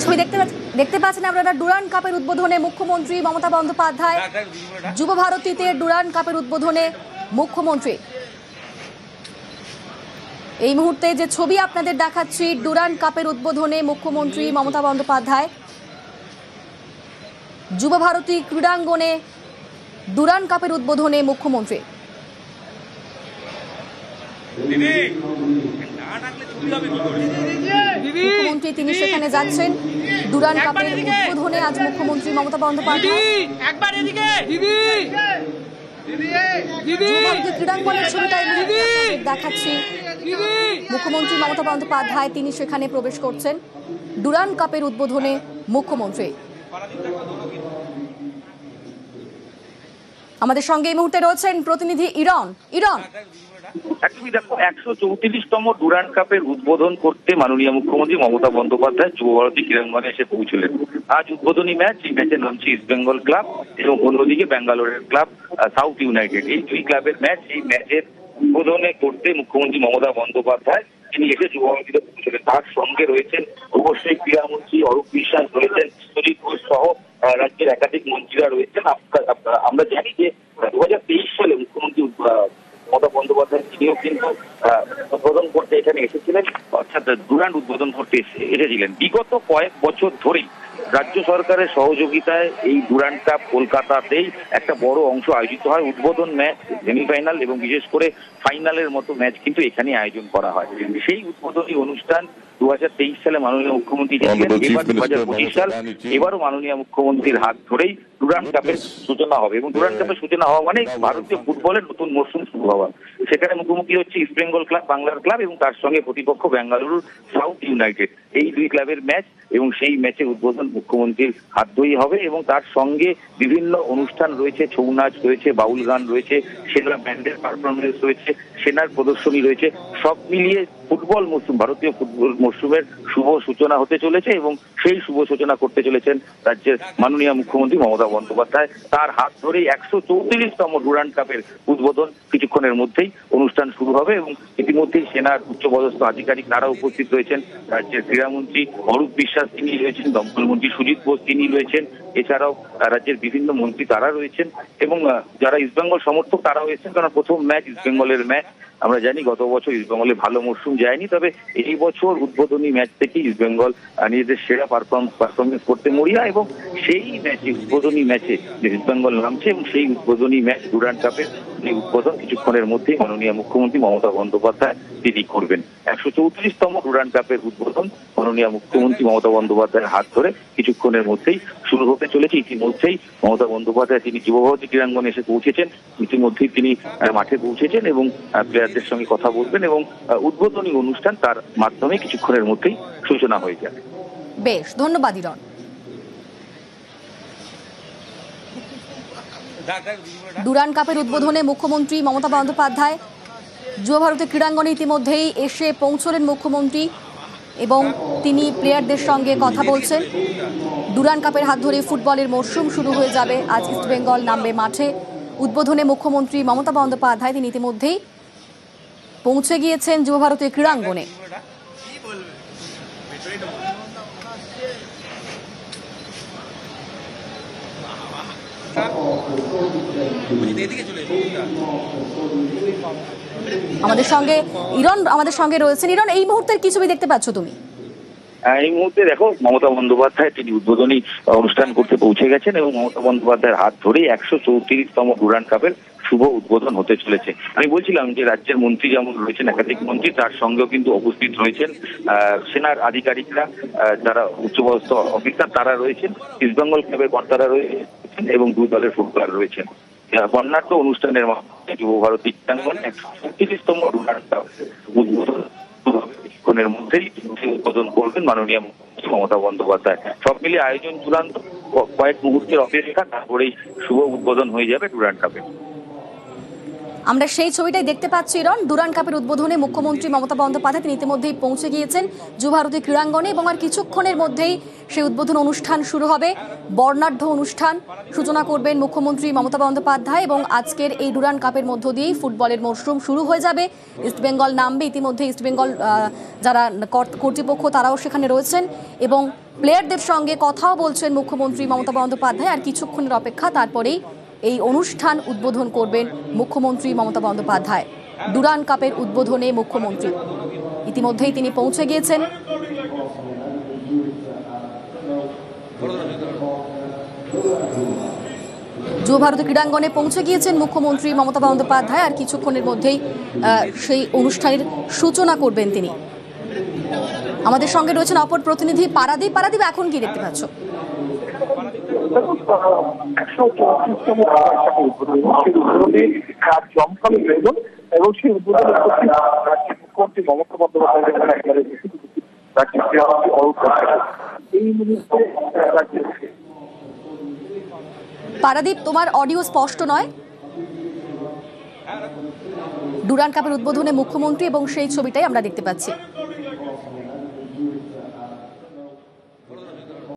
ছবি দেখতে পাচ্ছেন আপনারা ডুরান্ড কাপের উদ্বোধনে মুখ্যমন্ত্রী মমতা বন্দ্যোপাধ্যায়, যুব ভারতীতে ডুরান্ড কাপের উদ্বোধনে মুখ্যমন্ত্রী। এই মুহূর্তে যে ছবি আপনাদের দেখাচ্ছি, ডুরান্ড কাপের উদ্বোধনে মুখ্যমন্ত্রী মমতা বন্দ্যোপাধ্যায়, যুব ভারতী ক্রীড়াঙ্গনে ডুরান্ড কাপের উদ্বোধনে মুখ্যমন্ত্রী। মুখ্যমন্ত্রী তিনি সেখানে যাচ্ছেন ডুরান্ড কাপের উদ্বোধনে। আজ মুখ্যমন্ত্রী মমতা বন্দ্যোপাধ্যায় ক্রীড়াঙ্গনের ছবিটাই দেখাচ্ছি। মুখ্যমন্ত্রী মমতা বন্দ্যোপাধ্যায় তিনি সেখানে প্রবেশ করছেন ডুরান্ড কাপের উদ্বোধনে মুখ্যমন্ত্রী। আমাদের সঙ্গে এই মুহূর্তে রয়েছেন প্রতিনিধি ইরন। একদমই দেখো, 134তম ডুরান্ড কাপের উদ্বোধন করতে মাননীয় মুখ্যমন্ত্রী মমতা বন্দ্যোপাধ্যায় যুব ভারতী ক্রীড়াঙ্গনে এসে পৌঁছলেন। আজ উদ্বোধনী ম্যাচ, এই ম্যাচের নামছে ইস্ট বেঙ্গল ক্লাব এবং অন্যদিকে ব্যাঙ্গালোরের ক্লাব সাউথ ইউনাইটেড। এই দুই ক্লাবের ম্যাচ, এই ম্যাচের উদ্বোধনে করতে মুখ্যমন্ত্রী মমতা বন্দ্যোপাধ্যায় তিনি এসে যুব ভারতীতে পৌঁছলেন। তার সঙ্গে রয়েছেন অবশ্যই ক্রীড়ামন্ত্রী অরূপ বিশ্বাস, রয়েছেন সুজিত ঘোষ সহ রাজ্যের একাধিক মন্ত্রীরা রয়েছেন। আমরা জানি যে 2023 সালে মুখ্যমন্ত্রী মমতা বন্দ্যোপাধ্যায় তিনিও কিন্তু উদ্বোধন করতে এখানে এসেছিলেন, অর্থাৎ ডুরান্ড উদ্বোধন করতে এসেছিলেন। বিগত কয়েক বছর ধরেই রাজ্য সরকারের সহযোগিতায় এই ডুরান্ড কাপ কলকাতাতেই একটা বড় অংশ আয়োজিত হয়। উদ্বোধন ম্যাচ, সেমিফাইনাল এবং বিশেষ করে ফাইনালের মতো ম্যাচ কিন্তু এখানে আয়োজন করা হয়। সেই উদ্বোধনী অনুষ্ঠান 2023 সালে মাননীয় মুখ্যমন্ত্রী এবার 2025 সাল, এবারও মাননীয় মুখ্যমন্ত্রীর হাত ধরেই ডুরান্ড কাপের সূচনা হবে এবং ডুরান্ড কাপের সূচনা হওয়া মানে ভারতীয় ফুটবলের নতুন মরশুম শুরু হওয়া। সেখানে মুখোমুখি হচ্ছে ইস্ট বেঙ্গল ক্লাব, বাংলার ক্লাব, এবং তার সঙ্গে প্রতিপক্ষ বেঙ্গালুরু সাউথ ইউনাইটেড। এই দুই ক্লাবের ম্যাচ এবং সেই ম্যাচের উদ্বোধন মুখ্যমন্ত্রীর হাত ধরেই হবে এবং তার সঙ্গে বিভিন্ন অনুষ্ঠান রয়েছে, ছৌ নাচ রয়েছে, বাউল গান রয়েছে, সেনা ব্যান্ডের পারফরমেন্স রয়েছে, সেনার প্রদর্শনী রয়েছে। সব মিলিয়ে ফুটবল মরশুম, ভারতীয় ফুটবল মরশুমের শুভ সূচনা হতে চলেছে এবং সেই শুভ সূচনা করতে চলেছেন রাজ্যের মাননীয় মুখ্যমন্ত্রী মমতা বন্দ্যোপাধ্যায়। তার হাত ধরেই 134তম ডুরান্ড কাপের উদ্বোধন কিছুক্ষণের মধ্যেই অনুষ্ঠান শুরু হবে এবং ইতিমধ্যেই সেনার উচ্চপদস্থ আধিকারিক তারা উপস্থিত রয়েছেন। রাজ্যের ক্রীড়ামন্ত্রী অরূপ বিশ্বাস তিনি রয়েছেন, দমকল মন্ত্রী সুজিত ঘোষ তিনি রয়েছেন, এছাড়াও রাজ্যের বিভিন্ন মন্ত্রী তারা রয়েছেন এবং যারা ইস্টবেঙ্গল সমর্থক তারা রয়েছেন। কারণ প্রথম ম্যাচ ইস্টবেঙ্গলের ম্যাচ, আমরা জানি গত বছর ইস্টবেঙ্গলে ভালো মরশুম যায়নি, তবে এই বছর উদ্বোধনী ম্যাচ থেকে ইস্টবেঙ্গল নিজেদের সেরা পারফরমেন্স করতে মরিয়া এবং সেই ম্যাচে, উদ্বোধনী ম্যাচে ইস্টবেঙ্গল নামছে এবং সেই উদ্বোধনী ম্যাচ ডুরান্ড কাপের উদ্বোধন কিছুক্ষণের মধ্যেই মাননীয় মুখ্যমন্ত্রী মমতা বন্দ্যোপাধ্যায় তিনি করবেন। 134তম ডুরান্ড কাপের উদ্বোধন মাননীয় মুখ্যমন্ত্রী মমতা বন্দ্যোপাধ্যায়ের হাত ধরে কিছুক্ষণের মধ্যেই শুরু হতে চলেছে। ইতিমধ্যেই মমতা বন্দ্যোপাধ্যায় তিনি যুব ভারতী ক্রীড়াঙ্গনে এসে পৌঁছেছেন, ইতিমধ্যেই তিনি মাঠে পৌঁছেছেন এবং প্লেয়ারদের সঙ্গে কথা বলবেন এবং উদ্বোধনী অনুষ্ঠান তার মাধ্যমে কিছুক্ষণের মধ্যেই সূচনা হয়ে যাবে। বেশ, ধন্যবাদ ইরন। ডুরান্ড কাপের উদ্বোধনে মুখ্যমন্ত্রী মমতা বন্দ্যোপাধ্যায় যুব ভারতী ক্রীড়াঙ্গনে ইতিমধ্যেই এসে পৌঁছলেন মুখ্যমন্ত্রী এবং তিনি প্লেয়ারদের সঙ্গে কথা বলছেন। ডুরান্ড কাপের হাত ধরে ফুটবলের মরশুম শুরু হয়ে যাবে। আজ ইস্ট বেঙ্গল নামবে মাঠে। উদ্বোধনে মুখ্যমন্ত্রী মমতা বন্দ্যোপাধ্যায় তিনি ইতিমধ্যেই পৌঁছে গিয়েছেন যুব ভারতী ক্রীড়াঙ্গনে। আমাদের সঙ্গে রয়েছেন ইরন। এই মুহূর্তের কি ছবি দেখতে পাচ্ছ তুমি? এই মুহূর্তে দেখো, মমতা বন্দ্যোপাধ্যায় তিনি উদ্বোধনী অনুষ্ঠান করতে পৌঁছে গেছেন এবং মমতা বন্দ্যোপাধ্যায়ের হাত ধরেই 134তম ডুরান্ড কাপের শুভ উদ্বোধন হতে চলেছে। আমি বলছিলাম যে রাজ্যের মন্ত্রী যেমন রয়েছেন, একাধিক মন্ত্রী, তার সঙ্গেও কিন্তু উপস্থিত রয়েছেন সেনার আধিকারিকরা, যারা উচ্চপদস্থ অফিসার তারা রয়েছেন, ইস্টবেঙ্গল ক্লাবের কর্তারা রয়েছেন এবং দুই দলের ফুটবলার রয়েছেন। বর্ণাঢ্য অনুষ্ঠানের মাধ্যমে যুব ভারতী ক্রীড়াঙ্গনে 134তম ডুরান্ড কাপ উদ্বোধনের মধ্যেই উদ্বোধন করবেন মাননীয় মুখ্যমন্ত্রী মমতা বন্দ্যোপাধ্যায়। সব মিলিয়ে আয়োজন চূড়ান্ত, কয়েক মুহূর্তের অপেক্ষা, তারপরেই শুভ উদ্বোধন হয়ে যাবে ডুরান্ড কাপে। আমরা সেই ছবিটাই দেখতে পাচ্ছি রন। ডুরান্ড কাপের উদ্বোধনে মুখ্যমন্ত্রী মমতা বন্দ্যোপাধ্যায় তিনি ইতিমধ্যেই পৌঁছে গিয়েছেন যুবভারতী ক্রীড়াঙ্গনে এবং আর কিছুক্ষণের মধ্যেই সেই উদ্বোধন অনুষ্ঠান শুরু হবে। বর্ণাঢ্য অনুষ্ঠান সূচনা করবেন মুখ্যমন্ত্রী মমতা বন্দ্যোপাধ্যায় এবং আজকের এই ডুরান্ড কাপের মধ্য দিয়েই ফুটবলের মরশুম শুরু হয়ে যাবে। ইস্টবেঙ্গল নামবে, ইতিমধ্যে ইস্টবেঙ্গল যারা কর্তৃপক্ষ তারাও সেখানে রয়েছেন এবং প্লেয়ারদের সঙ্গে কথাও বলছেন মুখ্যমন্ত্রী মমতা বন্দ্যোপাধ্যায়। আর কিছুক্ষণের অপেক্ষা, তারপরেই এই অনুষ্ঠান উদ্বোধন করবেন মুখ্যমন্ত্রী মমতা বন্দ্যোপাধ্যায়। ডুরান্ড কাপের উদ্বোধনে মুখ্যমন্ত্রী ইতিমধ্যেই তিনি পৌঁছে গিয়েছেন। যুবভারতী ক্রীড়াঙ্গনে পৌঁছে গিয়েছেন মুখ্যমন্ত্রী মমতা বন্দ্যোপাধ্যায়। আর কিছুক্ষণের মধ্যেই সেই অনুষ্ঠানের সূচনা করবেন তিনি। আমাদের সঙ্গে রয়েছেন অপর প্রতিনিধি পারাদীপ। পারাদীপ, এখন কি দেখতে পাচ্ছ? 134তম উদ্বোধনী জমকালো আয়োজন এবং সেই উদ্বোধনে মুখ্যমন্ত্রী মমতা বন্দ্যোপাধ্যায় এই মুহূর্তে পারাদীপ, তোমার অডিও স্পষ্ট নয়। ডুরান্ড কাপের উদ্বোধনে মুখ্যমন্ত্রী এবং সেই ছবিটাই আমরা দেখতে পাচ্ছি।